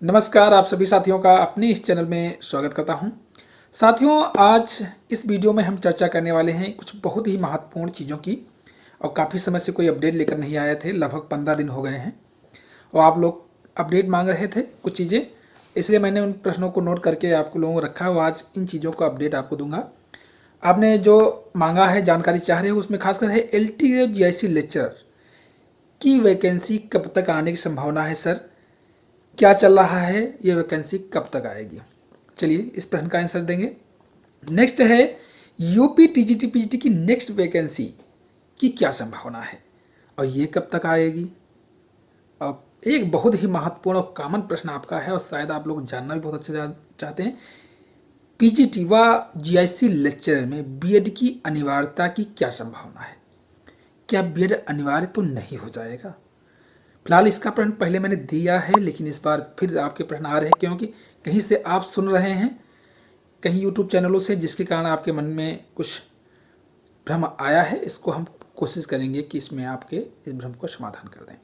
नमस्कार, आप सभी साथियों का अपने इस चैनल में स्वागत करता हूं। साथियों, आज इस वीडियो में हम चर्चा करने वाले हैं कुछ बहुत ही महत्वपूर्ण चीज़ों की। और काफ़ी समय से कोई अपडेट लेकर नहीं आए थे, लगभग 15 दिन हो गए हैं और आप लोग अपडेट मांग रहे थे कुछ चीज़ें, इसलिए मैंने उन प्रश्नों को नोट करके आप लोगों को रखा है। आज इन चीज़ों का अपडेट आपको दूंगा। आपने जो मांगा है, जानकारी चाह रहे हो, उसमें खासकर है LTO GIC लेक्चरर की वैकेंसी कब तक आने की संभावना है सर, क्या चल रहा है, ये वैकेंसी कब तक आएगी। चलिए इस प्रश्न का आंसर देंगे। नेक्स्ट है यूपी टीजीटी पीजीटी की नेक्स्ट वैकेंसी की क्या संभावना है और ये कब तक आएगी। अब एक बहुत ही महत्वपूर्ण और कॉमन प्रश्न आपका है और शायद आप लोग जानना भी बहुत अच्छे चाहते हैं। पीजीटी व जीआईसी लेक्चरर में बीएड की अनिवार्यता की क्या संभावना है, क्या बीएड अनिवार्य तो नहीं हो जाएगा। फिलहाल इसका प्रश्न पहले मैंने दिया है, लेकिन इस बार फिर आपके प्रश्न आ रहे हैं क्योंकि कहीं से आप सुन रहे हैं, कहीं यूट्यूब चैनलों से, जिसके कारण आपके मन में कुछ भ्रम आया है। इसको हम कोशिश करेंगे कि इसमें आपके इस भ्रम को समाधान कर दें।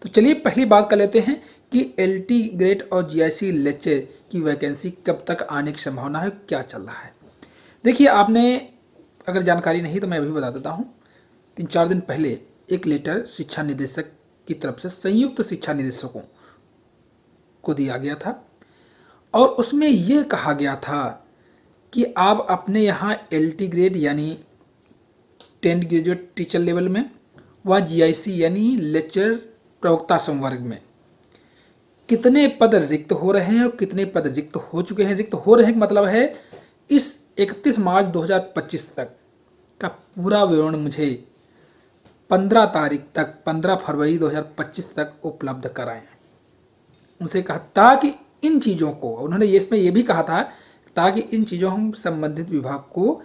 तो चलिए पहली बात कर लेते हैं कि LT ग्रेड और GIC लेक्चर की वैकेंसी कब तक आने की संभावना है, क्या चल रहा है। देखिए, आपने अगर जानकारी नहीं तो मैं अभी बता देता हूँ। 3-4 दिन पहले एक लेटर शिक्षा निदेशक की तरफ से संयुक्त शिक्षा निदेशकों को दिया गया था और उसमें यह कहा गया था कि आप अपने यहाँ LT ग्रेड यानी 10th ग्रेजुएट टीचर लेवल में व GIC यानी लेक्चर प्रवक्ता संवर्ग में कितने पद रिक्त हो रहे हैं और कितने पद रिक्त हो चुके हैं। रिक्त हो रहे हैं मतलब है इस 31 मार्च 2025 तक का पूरा विवरण मुझे 15 तारीख तक, 15 फरवरी 2025 तक उपलब्ध कराएं। उनसे कहा ताकि इन चीज़ों को, उन्होंने इसमें यह भी कहा था ताकि इन चीज़ों हम संबंधित विभाग को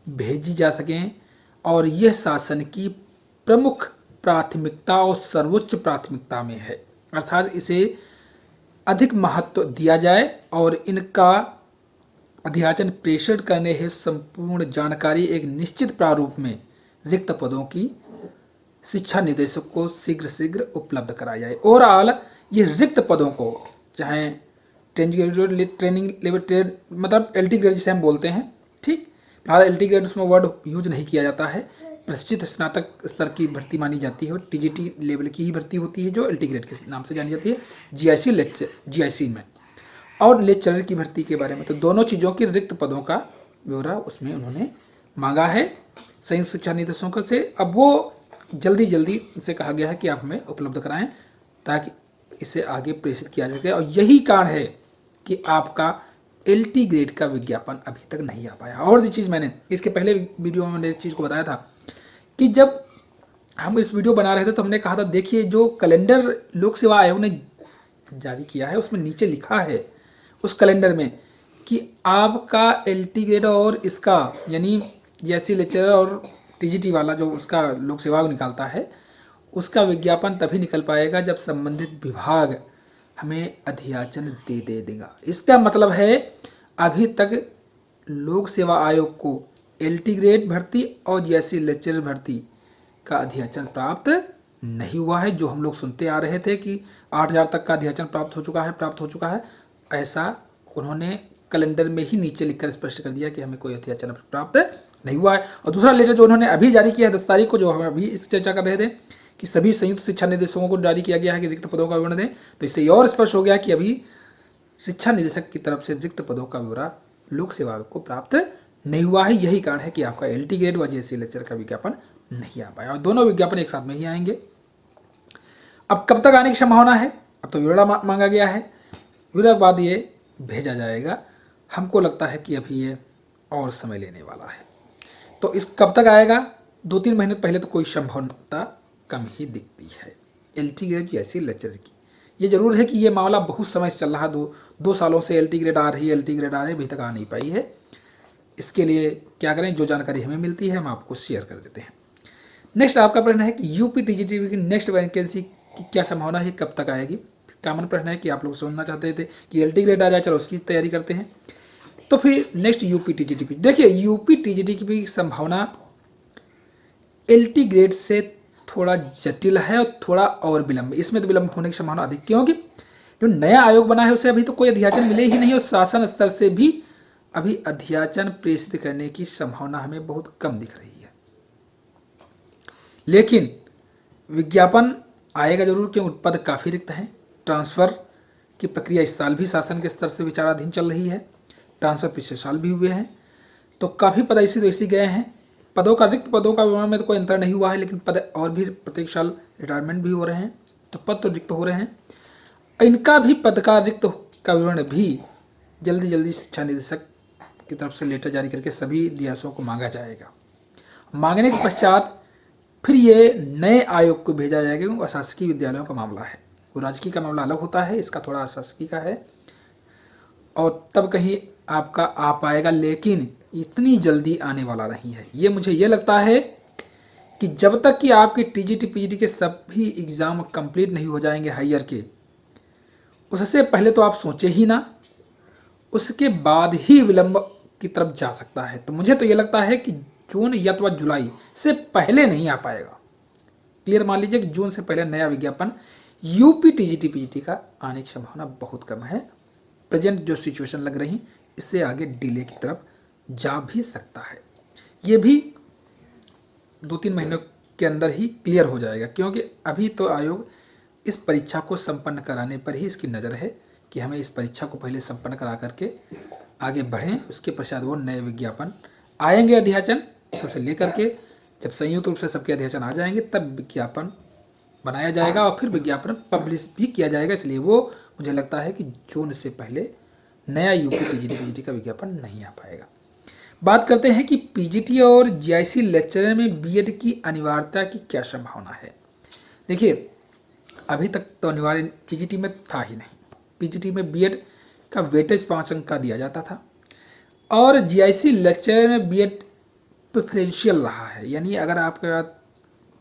भेजी जा सकें और यह शासन की प्रमुख प्राथमिकता और सर्वोच्च प्राथमिकता में है, अर्थात इसे अधिक महत्व दिया जाए और इनका अध्याचन प्रेषण करने हेतु संपूर्ण जानकारी एक निश्चित प्रारूप में रिक्त पदों की शिक्षा निदेशक को शीघ्र उपलब्ध कराया जाए। ओवरऑल ये रिक्त पदों को, चाहे ट्रेनिंग लेवल मतलब LT ग्रेड जिसे हम बोलते हैं, ठीक, फिलहाल LT ग्रेड उसमें वर्ड यूज नहीं किया जाता है, प्रशिक्षित स्नातक स्तर की भर्ती मानी जाती है और TGT लेवल की ही भर्ती होती है जो LT ग्रेड के नाम से जानी जाती है। GIC में और लेक्चरर की भर्ती के बारे में, तो दोनों चीज़ों के रिक्त पदों का ब्यौरा उसमें उन्होंने मांगा है संयुक्त शिक्षा निदेशकों से। अब वो जल्दी से कहा गया है कि आप हमें उपलब्ध कराएं ताकि इसे आगे प्रेषित किया जा सके। और यही कारण है कि आपका LT ग्रेड का विज्ञापन अभी तक नहीं आ पाया। और चीज़ मैंने इसके पहले वीडियो में मैंने चीज़ को बताया था कि जब हम इस वीडियो बना रहे थे तो हमने कहा था, देखिए जो कैलेंडर लोक सेवा आयोग ने जारी किया है उसमें नीचे लिखा है उस कैलेंडर में कि आपका LT ग्रेड और इसका यानी GIC लेक्चरर और TGT वाला जो उसका लोक सेवा निकालता है उसका विज्ञापन तभी निकल पाएगा जब संबंधित विभाग हमें अध्याचन दे देगा। इसका मतलब है अभी तक लोक सेवा आयोग को LT ग्रेड भर्ती और GIC लेक्चरर भर्ती का अध्याचन प्राप्त नहीं हुआ है। जो हम लोग सुनते आ रहे थे कि 8000 तक का अध्याचन प्राप्त हो चुका है, ऐसा उन्होंने कैलेंडर में ही नीचे लिखकर स्पष्ट कर दिया कि हमें कोई अध्याचन प्राप्त नहीं हुआ है। और दूसरा लेटर जो उन्होंने अभी जारी किया है 10 तारीख को, जो हम अभी इस चर्चा कर रहे थे कि सभी संयुक्त शिक्षा निदेशकों को जारी किया गया है कि रिक्त पदों का विवरण दें, तो इससे और स्पष्ट हो गया कि अभी शिक्षा निदेशक की तरफ से रिक्त पदों का विवरण लोक सेवा को प्राप्त नहीं हुआ है। यही कारण है कि आपका LT ग्रेड व GIC लेक्चर का विज्ञापन नहीं आ पाया और दोनों विज्ञापन एक साथ में ही आएंगे। अब कब तक आने की संभावना है, अब तो विवरण मांगा गया है, विवरण के बाद ये भेजा जाएगा। हमको लगता है कि अभी ये और समय लेने वाला है, तो इस कब तक आएगा, 2-3 महीने पहले तो कोई संभावना कम ही दिखती है LT ग्रेड GIC लेक्चरर की। ये जरूर है कि ये मामला बहुत समय से चल रहा, दो सालों से LT ग्रेड आ रही है, अभी तक आ नहीं पाई है। इसके लिए क्या करें, जो जानकारी हमें मिलती है हम आपको शेयर कर देते हैं। नेक्स्ट आपका प्रश्न है कि यूपी TGT की नेक्स्ट वैकेंसी की क्या संभावना है, कब तक आएगी। कॉमन प्रश्न है कि आप लोग सुनना चाहते थे कि LT ग्रेड आ जाए, चलो उसकी तैयारी करते हैं। तो फिर नेक्स्ट यूपी TGT की, देखिए यूपी TGT की भी संभावना LT ग्रेड से थोड़ा जटिल है और थोड़ा और विलंब, इसमें तो विलंब होने की संभावना अधिक, क्योंकि जो नया आयोग बना है उसे अभी तो कोई अध्याचन मिले ही नहीं और शासन स्तर से भी अभी अध्याचन प्रेषित करने की संभावना हमें बहुत कम दिख रही है। लेकिन विज्ञापन आएगा जरूर, क्योंकि पद काफ़ी रिक्त हैं। ट्रांसफ़र की प्रक्रिया इस साल भी शासन के स्तर से विचाराधीन चल रही है, ट्रांसफ़र पिछले साल भी हुए हैं, तो काफ़ी पद ऐसे वैसे गए हैं। पदों का रिक्त पदों का विवरण में तो कोई अंतर नहीं हुआ है, लेकिन पद और भी प्रत्येक साल रिटायरमेंट भी हो रहे हैं, तो पद तो रिक्त हो रहे हैं। इनका भी पद का रिक्त का विवरण भी जल्दी जल्दी शिक्षा निदेशक की तरफ से लेटर जारी करके सभी डीएसओ को मांगा जाएगा। मांगने के पश्चात फिर ये नए आयोग को भेजा जाएगा, क्योंकि अशासकीय विद्यालयों का मामला है। वो राजकीय का मामला अलग होता है, इसका थोड़ा अशासकीय का है, और तब कहीं आपका आ पाएगा, लेकिन इतनी जल्दी आने वाला नहीं है। ये मुझे ये लगता है कि जब तक कि आपके टीजीटी पीजीटी के सभी एग्ज़ाम कंप्लीट नहीं हो जाएंगे हायर के, उससे पहले तो आप सोचे ही ना, उसके बाद ही विलंब की तरफ जा सकता है। तो मुझे तो ये लगता है कि जून या तो जुलाई से पहले नहीं आ पाएगा। क्लियर मान लीजिए कि जून से पहले नया विज्ञापन यूपी टीजीटी पीजीटी का आने की संभावना बहुत कम है। प्रेजेंट जो सिचुएशन लग रही, इससे आगे डिले की तरफ जा भी सकता है। ये भी 2-3 महीनों के अंदर ही क्लियर हो जाएगा, क्योंकि अभी तो आयोग इस परीक्षा को संपन्न कराने पर ही इसकी नज़र है कि हमें इस परीक्षा को पहले संपन्न करा करके आगे बढ़ें। उसके पश्चात वो नए विज्ञापन आएंगे अध्याचन, तो उसे लेकर के जब संयुक्त रूप से सबके अध्याचन आ जाएंगे तब विज्ञापन बनाया जाएगा और फिर विज्ञापन पब्लिश भी किया जाएगा। इसलिए वो मुझे लगता है कि जून से पहले नया यूपी टीजीटी पीजीटी का विज्ञापन नहीं आ पाएगा। बात करते हैं कि पीजीटी और जीआईसी लेक्चरर में बीएड की अनिवार्यता की क्या संभावना है। देखिए, अभी तक तो अनिवार्य पीजीटी में था ही नहीं। पीजीटी में बीएड का वेटेज 5 अंक का दिया जाता था, और जीआईसी लेक्चरर में बीएड प्रेफरेंशियल रहा है, यानी अगर आपके पास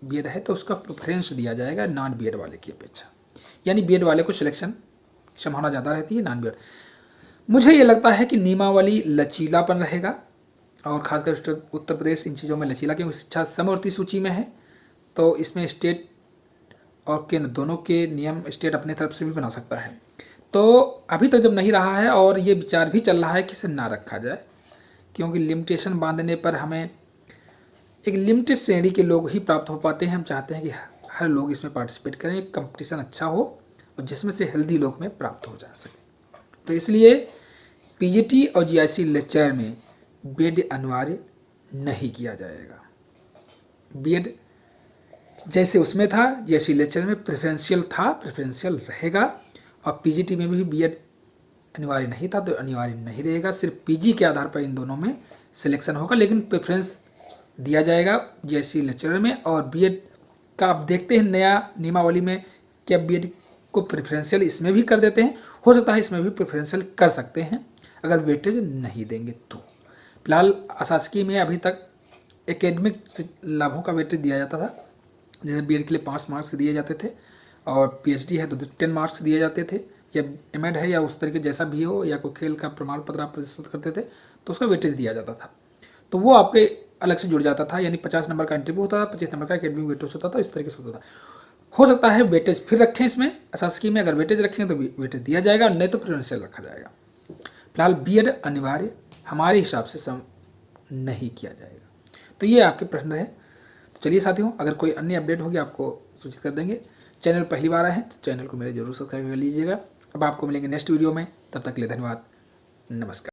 बीएड है तो उसका प्रेफरेंस दिया जाएगा नॉन बीएड वाले की अपेक्षा, यानी बीएड वाले को सिलेक्शन संभावना ज़्यादा रहती है नॉन बीएड। मुझे ये लगता है कि नियमावली लचीलापन रहेगा, और खासकर उत्तर प्रदेश इन चीज़ों में लचीला, क्योंकि शिक्षा समवर्ती सूची में है, तो इसमें स्टेट और केंद्र दोनों के नियम स्टेट अपने तरफ से भी बना सकता है। तो अभी तक जब नहीं रहा है, और ये विचार भी चल रहा है कि इसे ना रखा जाए, क्योंकि लिमिटेशन बांधने पर हमें एक लिमिटेड श्रेणी के लोग ही प्राप्त हो पाते हैं। हम चाहते हैं कि हर लोग इसमें पार्टिसिपेट करें, एक कंपटीशन अच्छा हो और जिसमें से हेल्दी लोग में प्राप्त हो जा सके। तो इसलिए पीजीटी और जीआईसी लेक्चरर में बीएड अनिवार्य नहीं किया जाएगा। बीएड जैसे उसमें था, जीआईसी लेक्चरर में प्रेफरेंशियल था, प्रेफरेंशियल रहेगा, और पीजीटी में भी बीएड अनिवार्य नहीं था तो अनिवार्य नहीं रहेगा। सिर्फ पीजी के आधार पर इन दोनों में सिलेक्शन होगा, लेकिन प्रेफरेंस दिया जाएगा जीआईसी लेक्चरर में। और बीएड का आप देखते हैं नया नियमावली में क्या बीएड को प्रेफरेंशियल इसमें भी कर देते हैं, हो सकता है इसमें भी प्रेफरेंशियल कर सकते हैं अगर वेटेज नहीं देंगे तो। फिलहाल अशासकीय में अभी तक एकेडमिक लाभों का वेटेज दिया जाता था, जैसे बीएड के लिए 5 मार्क्स दिए जाते थे, और पीएचडी है तो 10 मार्क्स दिए जाते थे, या एमएड है या उस तरीके जैसा भी हो, या कोई खेल का प्रमाण पत्र आप प्रस्तुत करते थे तो उसका वेटेज दिया जाता था, तो वो आपके अलग से जुड़ जाता था, यानी 50 नंबर का इंटरव्यू होता था, 25 नंबर का एकेडमिक वेटेज होता था, इस तरीके से होता था। हो सकता है वेटेज फिर रखें इसमें अशासकीय में, अगर वेटेज रखेंगे तो वेटेज दिया जाएगा, नहीं तो प्रेफरेंशियल रखा जाएगा। फिलहाल बीएड अनिवार्य हमारे हिसाब से नहीं किया जाएगा। तो ये आपके प्रश्न है। तो चलिए साथियों, अगर कोई अन्य अपडेट होगी आपको सूचित कर देंगे। चैनल पहली बार आए हैं तो चैनल को मेरे जरूर सब्सक्राइब कर लीजिएगा। अब आपको मिलेंगे नेक्स्ट वीडियो में, तब तक के लिए धन्यवाद, नमस्कार।